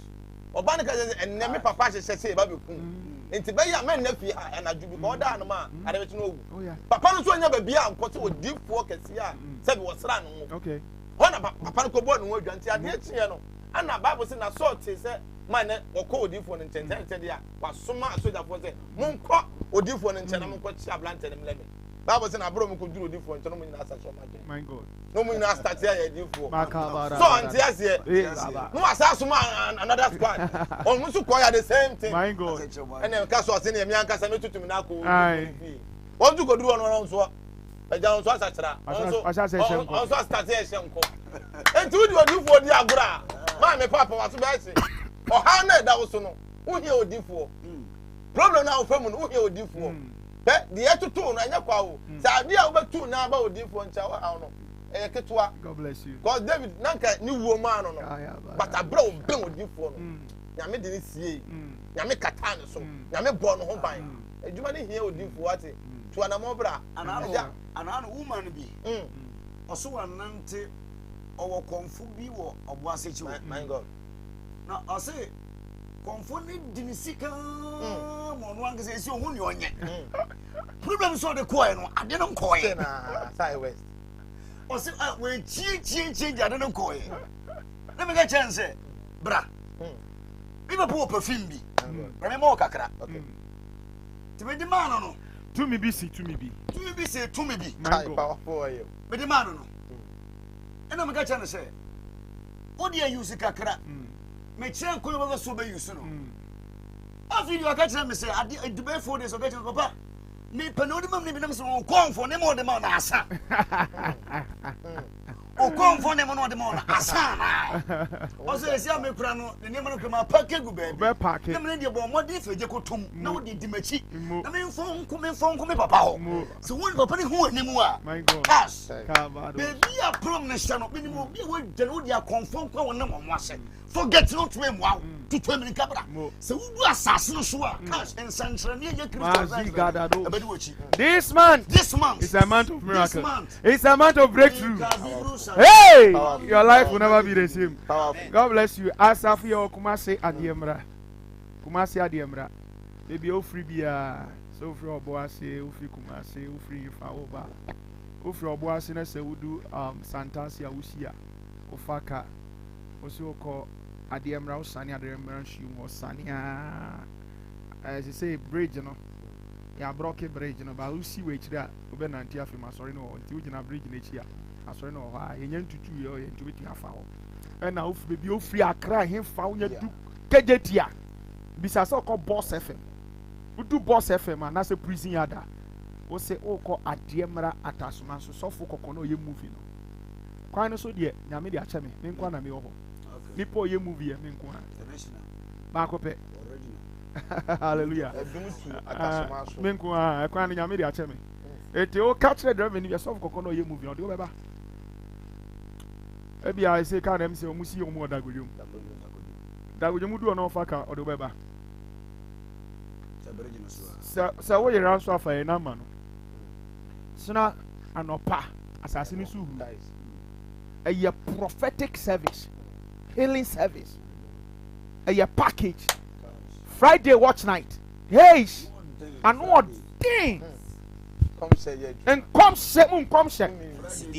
Oba ne ka say enna me papa hye say ba bekum. Enti ba ya man na free anaju bi ko da no ma ade betu no ogu.
Oh yeah.
Papa no so anya ba bia anko se odifo kese a se bi wo sra no.
Okay.
Hona papa no ko bo no adwanti ade chie no. Ana Bible say na so te say man okọ odifo no nchen dia wasoma asoja fo say monko odifo no nchen na monko chi ablante ne mleme. Bible say na bro monko duro odifo nchen no mo nyina asa so ma je.
My God.
No mo nyina start ya odifo.
Makabara.
So anti ase no asa so ma another squad. On musu ko ya the same thing.
My God.
And ka so ase ne mi anka sa metutum na ko.
Aye.
On du ko duro no so. Eja on so asa chira.
On
so start ya hyenko. Enti udi odifo di agora. Ma me papa waso be ase. Oha na da wo so no. Wo hie odifo. Problem na wo famu no wo hie odifo. Pe de etutu no anya kwa wo. Sa ade a wo betu na ba odifo ncha wo ha no. Ketwa.
God bless you.
Because David, nanka ni woman no. But abra o ben odifo no. Nyame de ni sie. Nyame kata ne so. Nyame bɔ no ho ban. Adwuma ne hia odifo ate. To anamo bra.
Anano woman bi. Oso wanante owo konfu bi wo oboase chi wo.
My God.
Na ose konfu ni dinisika mo no angese esi ohun ni onye. Problem so de koe no ade no koe.
Na sai west.
Ose we chi ade no koe. Na me ga chance bra. Liverpool perfume bi. Na me mo kakra.
Okay.
Tibedi man no.
Tumi bi si tumi bi.
Tumi bi say tumi bi.
Mango. Powerful you.
Bedi man no. Ena me ga chance say. Odi use kakra. Me chere ko yo so be use no. Afi you ga chere me say ade edube 4 days o ga chere papa. Me penodi mam ne bi nam so konfo ne mo de ma na asa. O konfo ne mo no de ma na asa na. O say esi amekura no ne mo no kema package gu baby.
Be package.
Na me de bo mo de feje kotom na wo de dimachi. Na me fon me papa ho. So won papa ne ho animu a.
My God.
Cash.
Kabado.
Baby a problem ne sha no. Me ni mo bi we de no de konfo kwa won na mo ase. Forget not to me wow. To 2 minutes kabra. So we do assassin no so a. Cash and sanctuary ye Christian.
This month
This
is a month of miracle.
month.
It's a month of breakthrough. Hey, your life will never be the same.
Powerful.
God bless you. Asafi o Kumasi Adiemra. Kumasi Adiemra. Baby o free bia. So free oboase, o free Kumasi, o free Ifa Oba. O free oboase na se wudu Santasia Usia. Ofaka. Osi oko Adiemra o Sani Adiemra Shiu o Sania. As you say bridge no. Ya broke bridge no ba usi we chira obe na ntia afima sorry no nti ugina bridge na chia asori no ha yenya ntutu ye o ye ntu betu afa ho e na ofu bebi ofri akra he fa unya du kejetia bisa se ko boss fm udu boss fm na se prison yada o se o ko Adiemra atasuma so sofo kokko na o ye movie no kwan no so de nyame de ache me nkwa na me ho nipo ye movie me nkwa ba ko pe hallelujah. Menku a kwa nyame de ache me. Eti o catch the driver ni be so kokko no ye movie no de o beba. E bia say ka dem say o musi o mu odagodwum. Dagodwum du no fa ka o de o beba. Sa wo ye ran so afa e na ma no. Sina anopa asase ni su hu. A ye prophetic service, healing service. A ye package. Friday watch night. Hey, and what thing?
Come say yeah.
And come say.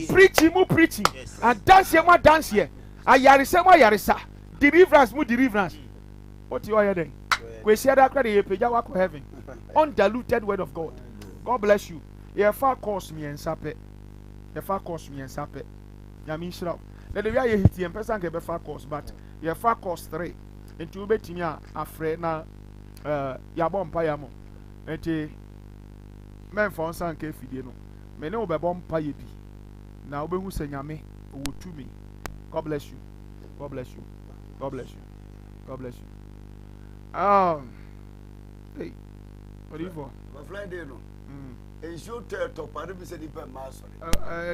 Preaching mu preaching. And dance here mu dance here. Ayarisa mu ayarisa. Deliverance mu deliverance. What you are then? We share that credit you pay to heaven. Undiluted word of God. God bless you. Ye far course me and sape. Ye far course me and sape. Ya mean shira. Let the way you hit and person can be far course, but ye far course 3. Enti ubetimi afre na yabɔ mpa ya mo enti memfa nsa nka fidie no me ne obɛbɔ mpa ye bi na obehu sɛ nyame owo tumi. God bless you. God bless you. God bless you. God bless you. Hey, what do you for?
Friday no. And show top I don't be said it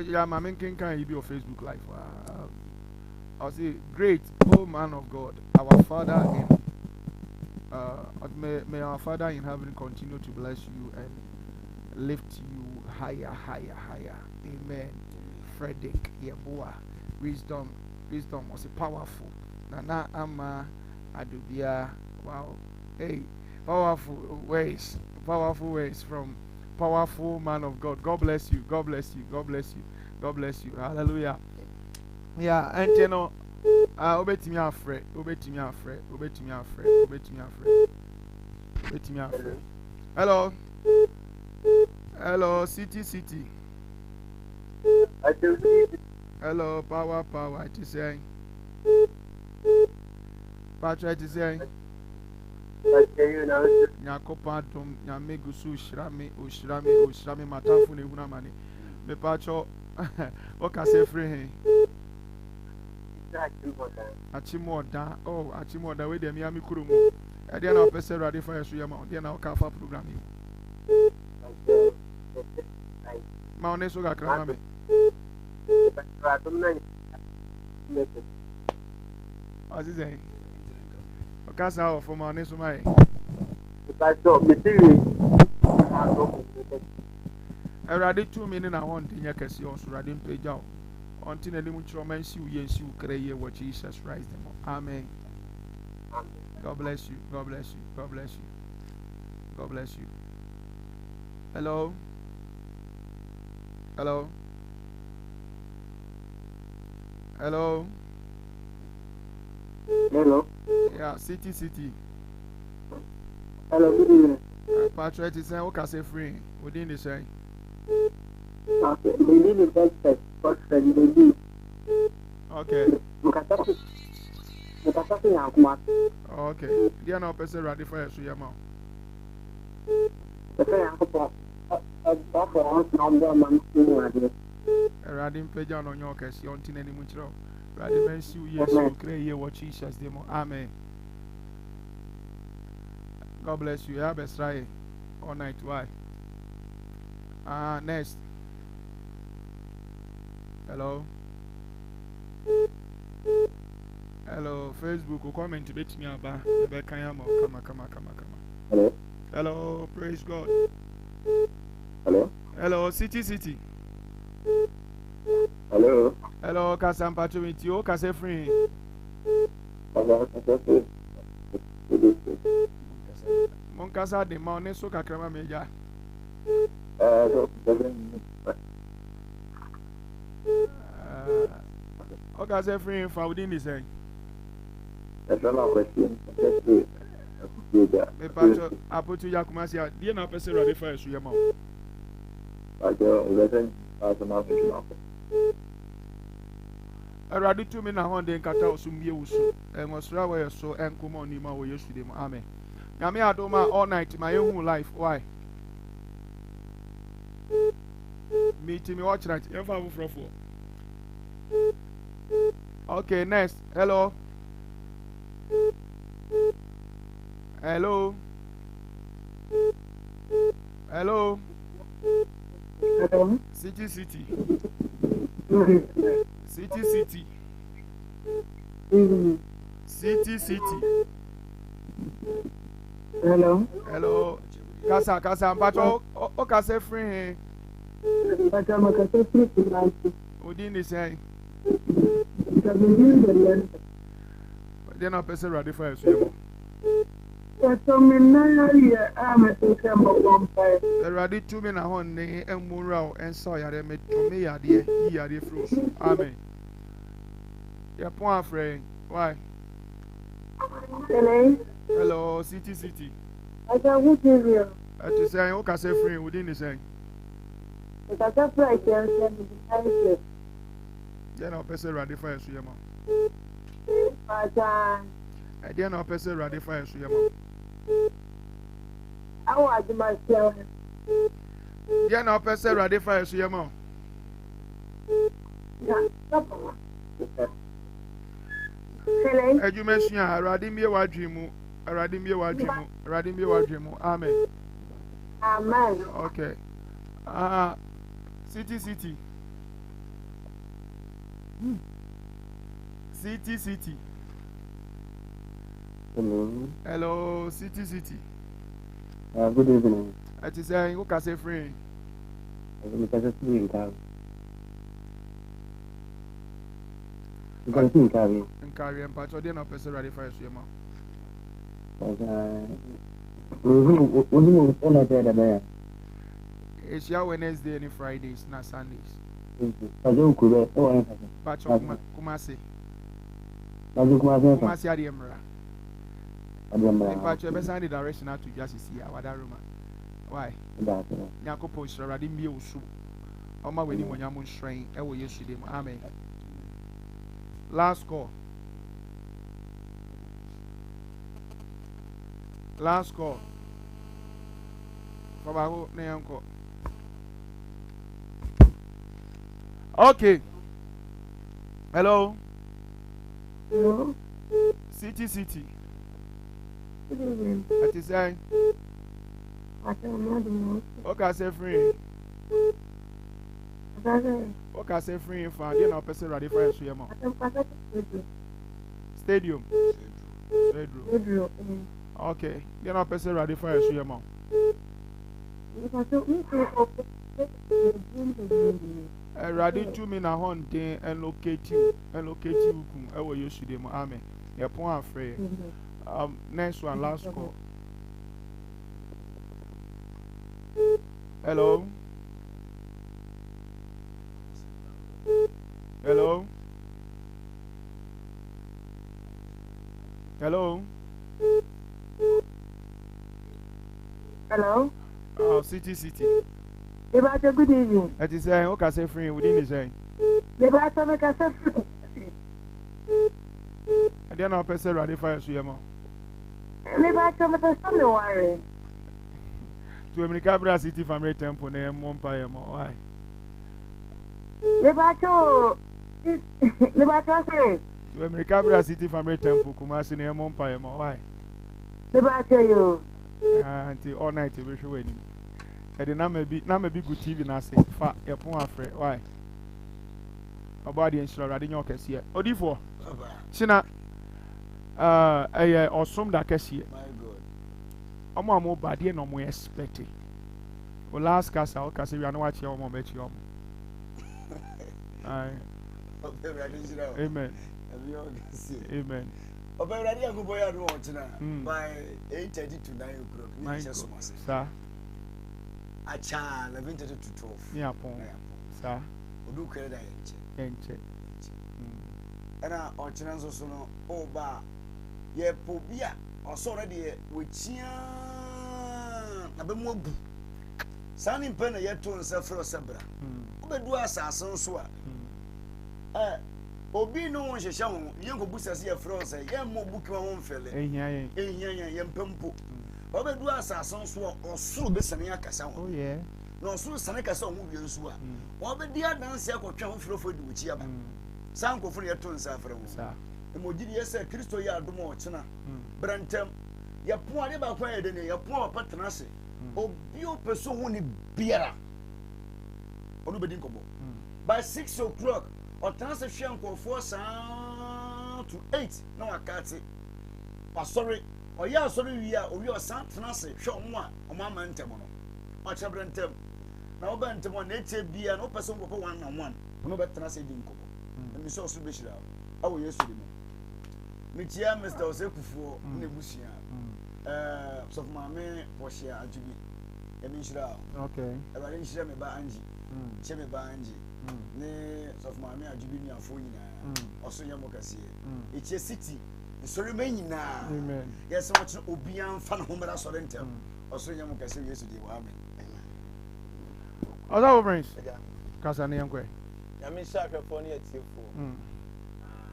yeah, my main king can be on Facebook live. I'll say, great, oh man of God, our Father in may our Father in heaven continue to bless you and lift you higher. Amen. Frederick Yeboah, wisdom was powerful. Nana Ama Adubia, wow, hey, powerful ways from powerful man of God. God bless you. God bless you. God bless you. God bless you. Hallelujah. Yeah, and you know, obetimi afre. Hello, city. Hello, power. It is saying. Patrick is saying. Nyakopa dum nyamegu su oshrami matafu ne huna mane. Me pacho o ka se free he. Achimoda we dem ya mi kuro mu. E dey na pese rade fa yeso yema. Dey na o ka fa program yi. Ma one so ga kra ma me. What's he saying? Okasa out from our next my. Erade 2 minutes na hon tinya kesi on so rade mpeja on tin ani mu chiro man si uye si ukra ye what Jesus Christ them. Amen. God bless you. God bless you. God bless you. God bless you. Hello. Hello. Hello.
Hello.
Yeah, city.
Hello, good evening.
Patrick is saying, okay, say free. Within the say.
Okay, the name is Dexter.
Okay. Okay. Dia na person ready for you, so yeah, ma. Ready mpeja no nyo kesi on tin ani mu chiro. Ready men si yes you kre ye what Jesus dem. Amen. God bless you. Have a try all night. Why? Next. Hello. Hello, Facebook. Comment bit me about the Kayamo. Come.
Hello.
Hello, praise God.
Hello.
Hello, City.
Hello.
Hello, Kasam Patrimity. Kase free. Monkasa de Mone so kakrama meja. Kase free for within the same.
That's not a question.
Me pacho apotu yakumasi a die na pese ready for you yama. Ready to me na honde nkata osumie wusu. Engosra we so enkomo ni ma wo Yesu dem. Amen. Nyame adoma all night my own life. Why? Me watch night. Ever for. Okay, next. Hello. Hello.
Hello.
City.
City.
Hello. Kasa mpacho o kase free.
Mpacho makase free tonight.
Odi ni say. They na person ready for you. Ready to me na hon ne emura and so ya me to me ya de ya de fruit. Amen. Ya pon afre. Why? Hello, city.
I can go to you.
To say o ka say free within the say.
But I just like to say
They na person ready for you ma. They na person ready for you ma.
I want myself.
They na person ready for you ma. Education arade mi wadwemu amen. Okay. City. Hello, city.
Good evening.
I just say you can say free.
You can see carry.
And carry and patch or then a person ready for you, ma. It's your Wednesday and Fridays, not Sundays. Patch Kumasi. Kumasi Adiemra. In fact, you best the direction to just see our room. Why? Nyako post already me also. On my wedding when you're strain, I will use them. Amen. Last call. From our name. Okay. Hello. City. What is that? Okay, say free. Okay, say free for again our person ready for us here. Stadium. Okay, then our person ready for us here. Ready to me na hon den and locate you kum e wo yesterday mo amen. Your point afraid. Next one, last call. Hello. Hello. Hello.
Hello.
Oh, city.
Good evening.
That is saying, okay, say free within the saying. I don't know, person ready for us, Yamo. To America City Family Temple, name one pie more. Why? To America City Family Temple, Kumasi name one pie more. Why? Until all night, you wish you waiting. I did not maybe good TV now say, fat, your point afraid. Why? About the insurance, I didn't know. Here. Odifo. Sina. Awesome that case here.
My God.
Omo mo body no mo expect. O last case I case we are not watching omo bet you. Aye. Amen. Amen.
Oba ready go boy adu on tonight by 8:30 to 9 o'clock.
My God. Sir.
Acha 11:30 to 12.
Yeah, pon. Sir.
Odu kere da
Enche.
Ana on tonight so no oba ye po bia oso already we chia na be mo bu. Sani mpe na ye to nsa fro sebra. Obedu asasen so a obi no won hyehyɛ ho yenko busase ye fro se ye mo buki ho mfele ehia ye mpempo obedu asasen so osoro besane akasa ho.
Oh yeah.
Na osoro sane kasa ho wie nso a obedi adanse akotwa ho frofo di wuchi aba sanko fo ye to nsa fro ho sa emojidi ye se Kristo ye adom o chena brantem ye po ade ba kwa ye de ne ye po patena se obi o peso ho ni biara onu bedi nkobo by 6 o'clock or transfer nkofo saa to 8 na wakati pasori o ya sori wi a owi o san transfer hwe omo a omo amantem no o chebrantem na o bentem na etie bia na o peso nkofo 1-on-1 no be transfer di nkobo emi so so be shira awo yesu di mo mitia Mr. Osekufuo na ebusia so for me boshia ajubi emi shira
okay
e ba ni shira me ba anji che me ba anji ne so for me ajubi ni afo nyina oso yamo kase eche city sorry me nyina
amen
yes so obi amfa na homera so rentem oso yamo kase yesu di wa amen
ozo friends kasa ne yankwe
ya me sha hwefo ne atiefo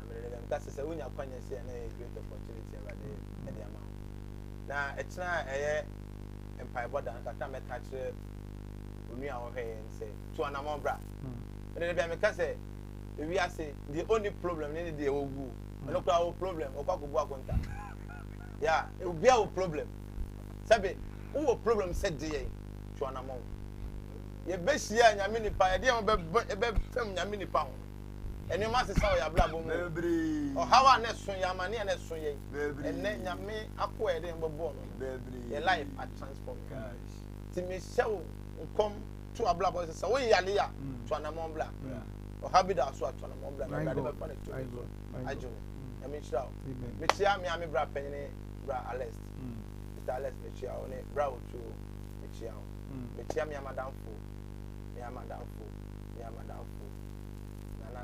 merele kasa se unya kwanya se na great opportunity abade e de ama na etna eye empire border kata meka kire onu a wo hwe nse to anamon bra merele bia meka se we are say the only problem need the ogu no kwa problem okwakobu akonta yeah it will be our problem sabe wo problem said dey to anamon ye be hia nyame nipa ye de be fam nyame nipa ho eni ma se sa o ya bla bo mo
bebri
o hawa na so ya ma ne na so ye enne nyame akọ e de mbebo no
bebri
ye life at transform ti me show come to abla bo se wo yale ya to anamon bla o habida so to anamon bla na de be fa to ajo ya me shira me chia me ame bra penye bra Alex Mr. Alex me chia o ne bra o to me chia me chia me amadamfo nana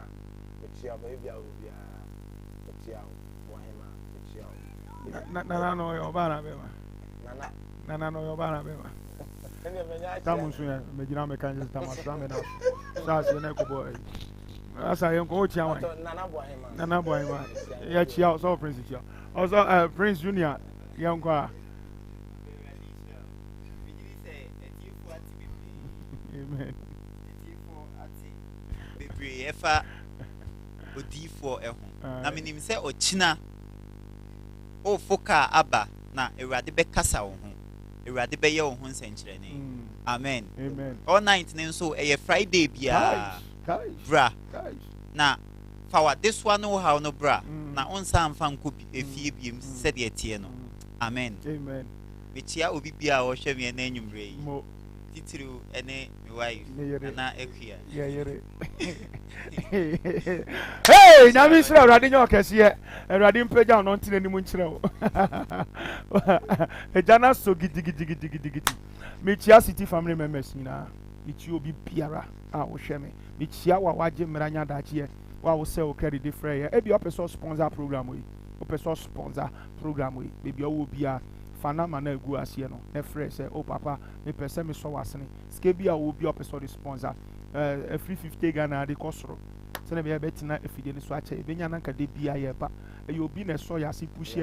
me chia ba bia o bia me chia o hema me chia
nana no yo bana be ma nana no yo bana be ma
ene me nya
tamu so ya me gina me kan just tamu so me na sa se na ko boy asa yen ko chia wan nana bo hema ya chia so prince chia also Prince Junior yen ko amen
bebre efa odifo eho na menim se ochina o foka aba na ewrade be kasa wo ho ewrade be ye wo ho nsenkyerene amen
Amen.
all night ne nso Friday bia
Guys.
bra
Guys.
na fawa this one no how no bra na
Mm.
onsa mfa nko efie biem said ye tie no amen
Amen.
metia obi bia wo hwe me na enwumre yi
Mo.
titiru ene me wife
Me yere.
na ekua
Yeah, hey, na mi sira Awurade nyo kese. Awurade mpagya no ntene ni mu nkyerɛ wo. Ejana so gidi. Me chia city family members nyina. Me chia obi biara a wo hwɛ me. Me chia wa wagye mranya daakye. Wa wo sɛ wo carry different ya. Ebi opɛ so sponsor program we. Opɛ so sponsor program we. Baby wo bia fana mana egu asie no. E frɛ sɛ o papa me pɛ sɛ me so wasene. Ske bia wo bia opɛ so sponsor. Free 50 Ghana de kosoro. Sɛ na be betina efide ni so akyɛ. Ebenya nanka de bia ye ba. Eyo obi na so ya si push